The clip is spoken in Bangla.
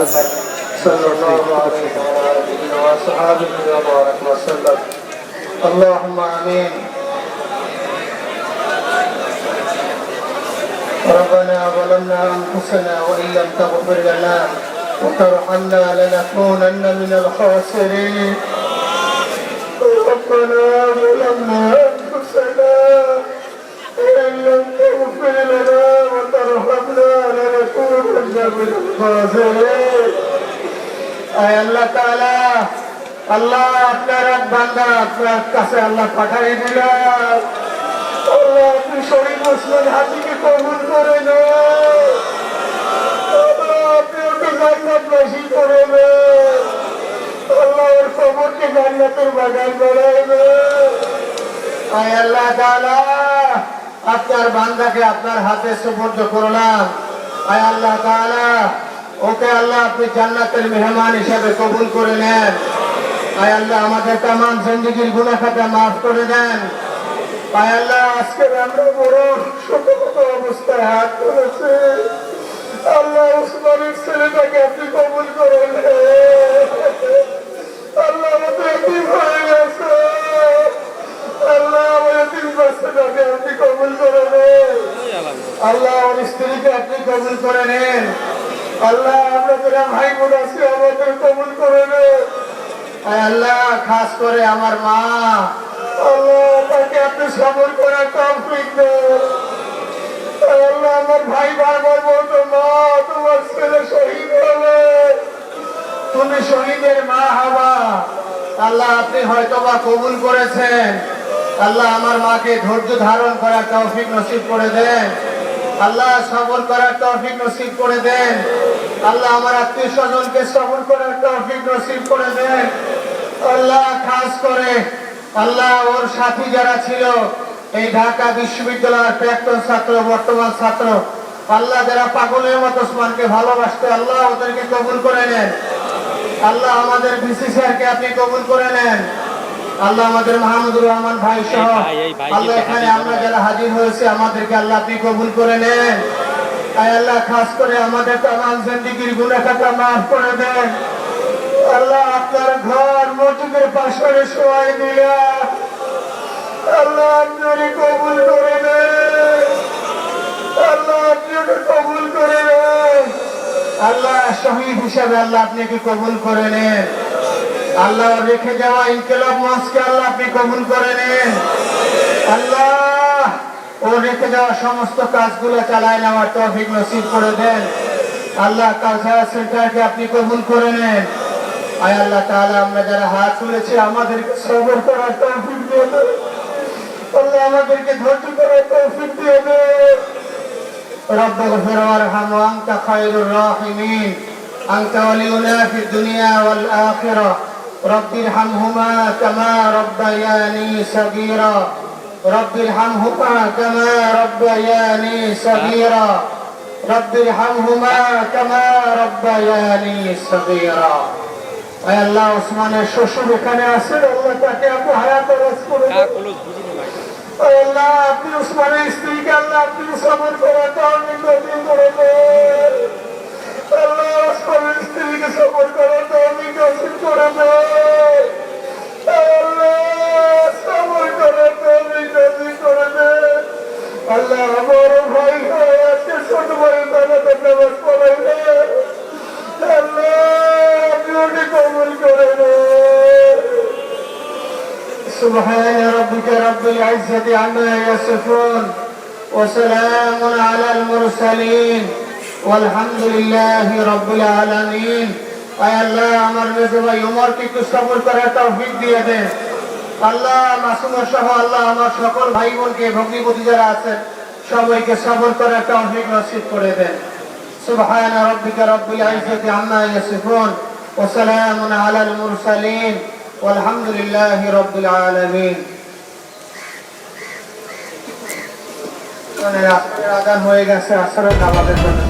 صلى الله عليه وعلى آله وصحبه وبارك وسلم اللهم آمين ربنا ظلمنا أنفسنا وإن لم تغفر لنا وترحمنا لنكونن من الخاسرين ربنا ظلمنا أنفسنا وإن لم تغفر لنا وترحمنا لنكونن من الخاسرين أي الله تعالى আল্লাহ আপনার এক বান্দা আপনার কাছে আল্লাহ পাঠিয়ে দিলেন আল্লাহ আপনি শরীর মুসলিম হাজিকে কবুল করে নেন আল্লাহ আপনি ওকে জান্নাতবাসী করে নেন আল্লাহ ওর কবরকে জান্নাতের বাগান বানায় দেন আয় আল্লাহ তাআলা আপনার বান্দাকে আপনার হাতে সুপর্দ করলাম আয় আল্লাহ তাআলা ওকে আল্লাহ আপনি জান্নাতের মেহমান হিসেবে কবুল করে নেন আয় আল্লাহ আমাদের तमाम জিন্দেগীর গুনাহ খাতা maaf করে দেন আয় আল্লাহ আজকে আমরা বড় শোকগত অবস্থায় হাত তুলেছি আল্লাহ উসমানের ছেলেটাকে আপনি কবুল করে নেন আল্লাহ আমাদের এতিম হয়ে গেছে আল্লাহ আমার এতিম বাচ্চাটাকে আপনি কবুল করে নেন আল্লাহ ওর স্ত্রীকে আপনি কবুল করে নেন আল্লাহ আমরা যারা ভাই বোন আছি আমাদের কবুল করে নেন আল্লাহ খাস করে আমার মা আল্লাহ তাকে আপনি সবর করার তৌফিক দেন আল্লাহ আমার ভাই বারবার বলতো মা তোমার ছেলে শহীদ হবে তুমি শহীদের মা হবা আল্লাহ আপনি হয়তোবা কবুল করেছেন আল্লাহ আমার মাকে ধৈর্য ধারণ করার তৌফিক নসিব করে দেন আল্লাহ সবর করার তৌফিক নসিব করে দেন আল্লাহ আমার আত্মীয় স্বজনকে সবর করার তৌফিক নসিব করে দেন আল্লাহ খাস করে আল্লাহ ওর সাথী যারা ছিল এই ঢাকা বিশ্ববিদ্যালয়ের প্রাক্তন ছাত্র বর্তমান ছাত্র আল্লাহ যারা পাগলের মতো ওসমানকে ভালোবাসতে আল্লাহ ওদেরকে কবুল করে নেন আল্লাহ আমাদের ভিসি স্যারকে আপনি কবুল করে নেন আল্লাহ আমাদের মাহমুদুর রহমান ভাই সহ আল্লাহ এখানে আমরা যারা হাজির হয়েছে আমাদেরকে আল্লাহ আপনি কবুল করে নেন আয় আল্লাহ খাস করে আমাদের तमाम জিন্দেগীর গুনাহ খাতা maaf করে দেন আল্লাহ আপনার ঘর মসজিদের পাশে শোয়াই দিলা আল্লাহ আপনি কবুল করে নেন আল্লাহ আপনি কবুল করে নেন আল্লাহ শহীদ হিসাবে আল্লাহ আপনি কি কবুল করে নেন আল্লাহ রেখে যাওয়া ইনকিলাব মঞ্চকে আল্লাহ আপনি কবুল করে নেন আল্লাহ ও রেখে যাওয়া সমস্ত কাজগুলো চালায় নেওয়ার তৌফিক নসিব করে দেন আল্লাহ কালচারাল সেন্টারকে আপনি কবুল করে নেন আয় আল্লাহ তাআলা আমরা যারা হাত তুলেছি আমাদেরকে সবর করার তৌফিক দিয়ে দেন আল্লাহ আমাদেরকে ধৈর্য করার তৌফিক দিয়ে দেন رب اغفر وارحم وانت خير الراحمين انت ولينا في الدنيا والاخره رب ارحمهما كما ربياني صغيرا رب ارحمهما كما ربياني صغيرا رب ارحمهما كما ربياني صغيرا اي الله ওসমানের শ্বশুর এখানে আছেন আল্লাহ তাকে আপনি হায়াত দারাজ করে দেন আল্লাহ আপনি ওসমানের স্ত্রীকে আল্লাহ আপনি সবর করার তৌফিক নসিব করে দেন আল্লাহ ওসমানের স্ত্রীকে সবর করার তৌফিক নসিব করে দেন আল্লাহ সবর করার তৌফিক নসিব করে দেন আল্লাহ আমার ভাই হয় আজকে ছোট ভাই তাদের নামাজ পড়াইলেন আল্লাহ আপনি ওকে কবুল করে নেন سبحان ربك رب العزة عما يصفون وسلام على المرسلين والحمد لله رب العالمين اي الله আমার মেজো ভাই ওমরকে একটু সবর করার তৌফিক দিয়ে দেন আল্লাহ মাসুম সহ আল্লাহ আমার সকল ভাই বোনকে ভগ্নিপতি যারা আছেন সবাইকে সবর করার তৌফিক নসিব করে দেন سبحان ربك رب العزة عما يصفون وسلام على المرسلين والحمد لله رب العالمين আযান হয়ে গেছে আসরের নামাজের জন্য